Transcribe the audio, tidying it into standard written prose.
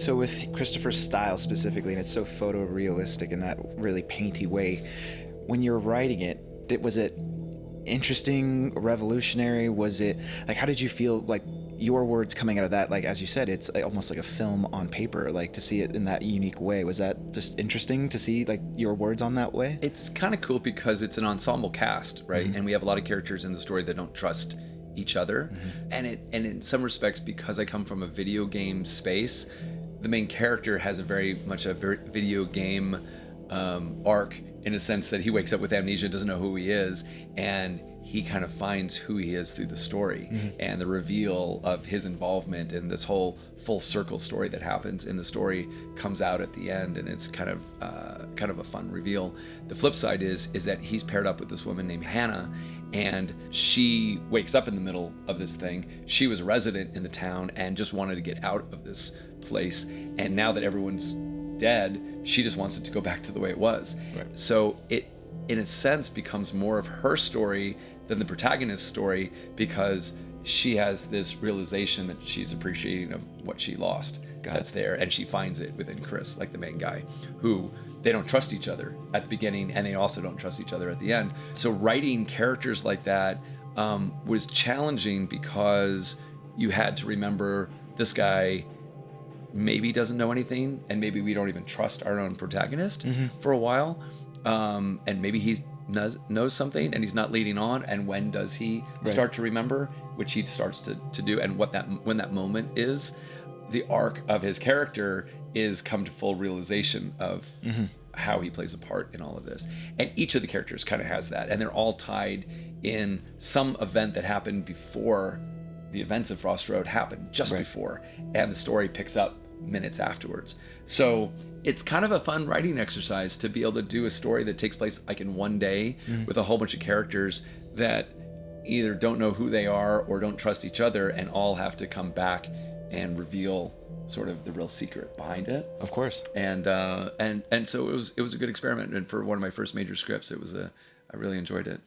So with Christopher's style specifically, and it's so photorealistic in that really painty way, when you're writing it, was it interesting, revolutionary? Was it like, how did you feel like your words coming out of that? Like, as you said, it's almost like a film on paper, like to see it in that unique way. Was that just interesting to see like your words on that way? It's kind of cool because it's an ensemble cast, right? Mm-hmm. And we have a lot of characters in the story that don't trust each other. Mm-hmm. And in some respects, because I come from a video game space, the main character has a very video game arc, in a sense that he wakes up with amnesia, doesn't know who he is, and he kind of finds who he is through the story. Mm-hmm. And the reveal of his involvement in this whole full circle story that happens in the story comes out at the end, and it's kind of a fun reveal. The flip side is that he's paired up with this woman named Hannah, and she wakes up in the middle of this thing. She was a resident in the town and just wanted to get out of this place, and now that everyone's dead, she just wants it to go back to the way it was. Right. So it, in a sense, becomes more of her story than the protagonist's story, because she has this realization that she's appreciating of what she lost that's there, and she finds it within Chris, like the main guy, who they don't trust each other at the beginning, and they also don't trust each other at the end. So writing characters like that was challenging, because you had to remember this guy maybe doesn't know anything, and maybe we don't even trust our own protagonist for a while, and maybe he knows something and he's not leading on, and when does he start to remember, which he starts to do, and when that moment is. The arc of his character is come to full realization of how he plays a part in all of this, and each of the characters kind of has that, and they're all tied in some event that happened before the events of Frost Road happened, just before, and the story picks up minutes afterwards. So it's kind of a fun writing exercise to be able to do a story that takes place like in one day with a whole bunch of characters that either don't know who they are or don't trust each other, and all have to come back and reveal sort of the real secret behind it. Of course. And so it was a good experiment, and for one of my first major scripts, I really enjoyed it.